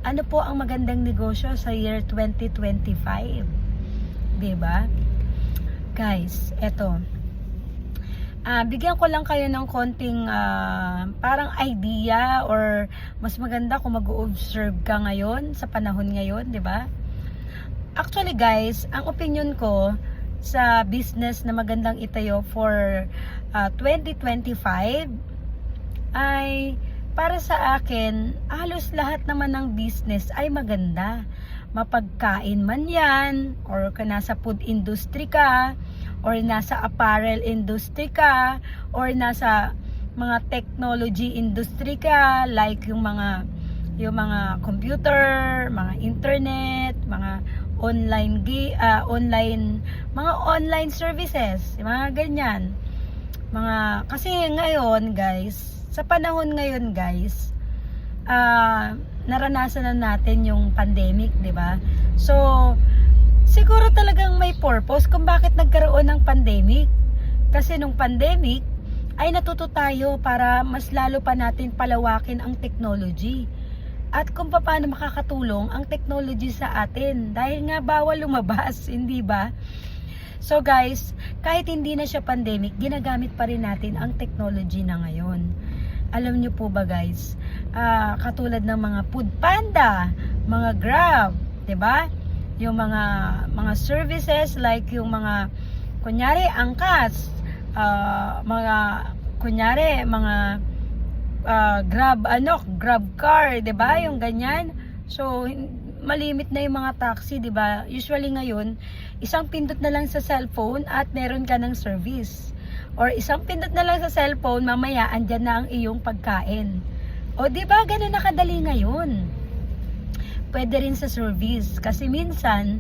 ano po ang magandang negosyo sa year 2025? 'Di ba? Guys, eto. Bigyan ko lang kayo ng konting parang idea, or mas maganda kung mag-observe ka ngayon sa panahon ngayon, 'di ba? Actually guys, ang opinion ko sa business na magandang itayo for 2025 ay, para sa akin, halos lahat naman ng business ay maganda. Mapagkain man yan, or kung nasa food industry ka, or nasa apparel industry ka, or nasa mga technology industry ka, like yung mga computer, mga internet, mga mga online services, mga ganyan. Kasi ngayon guys, sa panahon ngayon guys, naranasan na natin yung pandemic, 'di ba? So, siguro talagang may purpose kung bakit nagkaroon ng pandemic. Kasi nung pandemic ay natuto tayo para mas lalo pa natin palawakin ang technology. At kung paano makakatulong ang technology sa atin, dahil nga bawal lumabas, hindi ba? So guys, kahit hindi na siya pandemic, ginagamit pa rin natin ang technology na ngayon. Alam nyo po ba guys, katulad ng mga Food Panda, mga Grab, 'di ba? Yung mga services like yung mga kunyari angkas, mga Grab car, 'di ba? Yung ganyan. So malimit na yung mga taxi, 'di ba? Usually ngayon, isang pindot na lang sa cellphone at meron ka ng service. Or isang pindot na lang sa cellphone, mamaya andyan na ang iyong pagkain. O 'di ba, ganun na kadali ngayon. Pwede rin sa service kasi minsan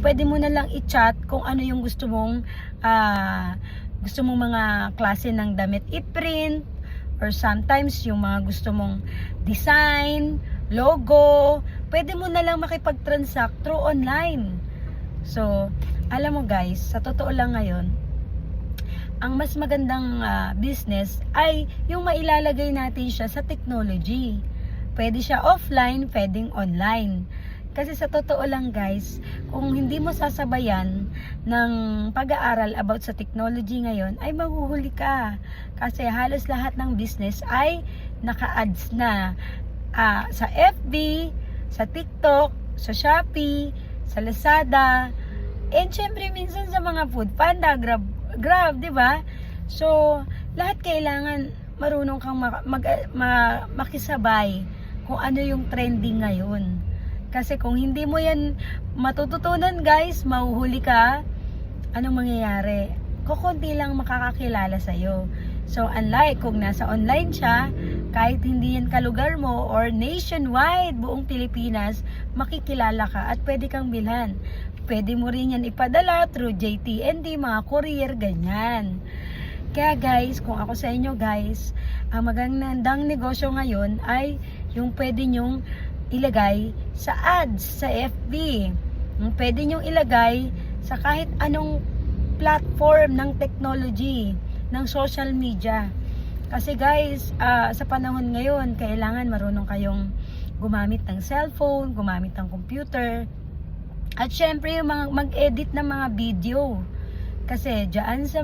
pwede mo na lang i-chat kung ano yung gusto mong mga klase ng damit i-print, or sometimes yung mga gusto mong design, logo, pwede mo na lang makipag-transact through online. So, alam mo guys, sa totoo lang ngayon, ang mas magandang business ay yung mailalagay natin siya sa technology. Pwede siya offline, pwedeng online. Kasi sa totoo lang guys, kung hindi mo sasabayan ng pag-aaral about sa technology ngayon, ay mahuhuli ka. Kasi halos lahat ng business ay naka-ads na sa FB, sa TikTok, sa Shopee, sa Lazada, and syempre minsan sa mga Food Panda, Grab, 'di ba? So, lahat kailangan marunong kang makisabay kung ano yung trending ngayon. Kasi kung hindi mo yan matututunan guys, mahuhuli ka, anong mangyayari? Kukunti lang makakakilala sa'yo. So, unlike kung nasa online siya, kahit hindi yan kalugar mo or nationwide, buong Pilipinas, makikilala ka at pwede kang bilhan. Pwede mo rin yan ipadala through JTND, mga courier, ganyan. Kaya guys, kung ako sa inyo guys, ang magandang negosyo ngayon ay yung pwede nyong ilagay sa ads, sa FB. Yung pwede nyong ilagay sa kahit anong platform ng technology, ng social media. Kasi guys, sa panahon ngayon, kailangan marunong kayong gumamit ng cellphone, gumamit ng computer, at syempre yung mag-edit ng mga video. Kasi diyan sa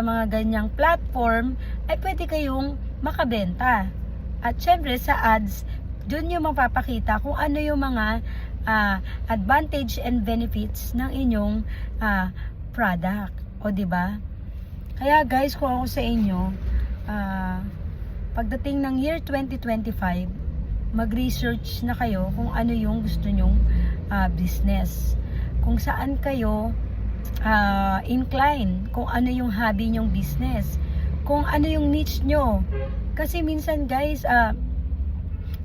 mga ganyang platform ay pwede kayong makabenta. At syempre sa ads, doon yung mapapakita kung ano yung mga advantage and benefits ng inyong product. O 'di ba? Kaya guys, kung ako sa inyo, pagdating ng year 2025, mag-research na kayo kung ano yung gusto nyong business. Kung saan kayo incline, kung ano yung hobby nyong business, kung ano yung niche nyo. Kasi minsan guys,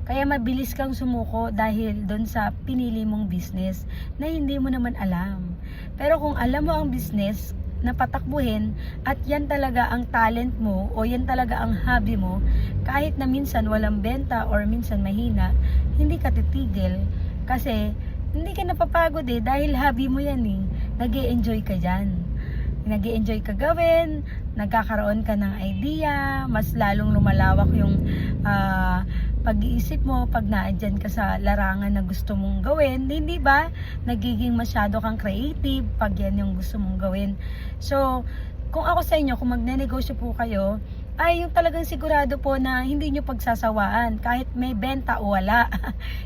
kaya mabilis kang sumuko dahil doon sa pinili mong business na hindi mo naman alam. Pero kung alam mo ang business na patakbuhin at yan talaga ang talent mo o yan talaga ang hobby mo, kahit na minsan walang benta or minsan mahina, hindi ka titigil kasi hindi ka napapagod dahil hobby mo yan nag-e-enjoy ka dyan. Nag-e-enjoy ka gawin, nagkakaroon ka ng idea, mas lalong lumalawak yung pag-iisip mo pag naandyan ka sa larangan na gusto mong gawin, hindi ba? Nagiging masyado kang creative pag yan yung gusto mong gawin. So, kung ako sa inyo, kung magne-negosyo po kayo, ay yung talagang sigurado po na hindi nyo pagsasawaan kahit may benta o wala.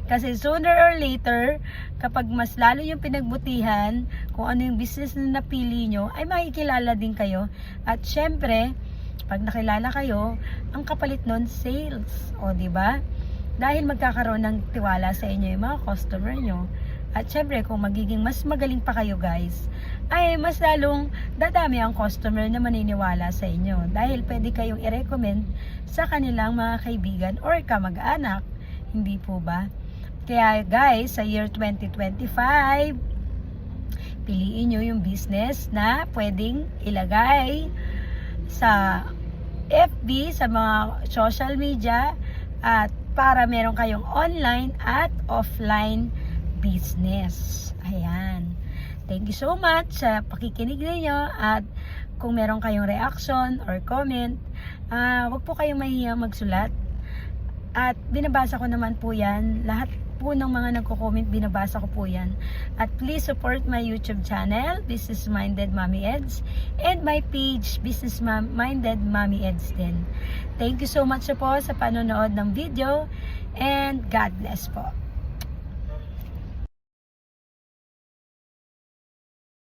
Kasi sooner or later, kapag mas lalo yung pinagbutihan, kung ano yung business na napili nyo, ay makikilala din kayo. At syempre, pag nakilala kayo, ang kapalit nun, sales. O, di ba? Dahil magkakaroon ng tiwala sa inyo yung mga customer nyo. At syempre, kung magiging mas magaling pa kayo guys, ay mas lalong dadami ang customer na maniniwala sa inyo. Dahil pwede kayong i-recommend sa kanilang mga kaibigan or kamag-anak. Hindi po ba? Kaya guys, sa year 2025, piliin nyo yung business na pwedeng ilagay sa FB, sa mga social media, at para meron kayong online at offline business. Ayan. Thank you so much sa pakikinig ninyo, at kung meron kayong reaction or comment, wag po kayong mahihiyang magsulat. At binabasa ko naman po yan. Lahat po ng mga nagko-comment, binabasa ko po yan. At please support my YouTube channel, Business Minded Mommy Eds, and my page, Business Minded Mommy Eds din. Thank you so much po sa panonood ng video, and God bless po.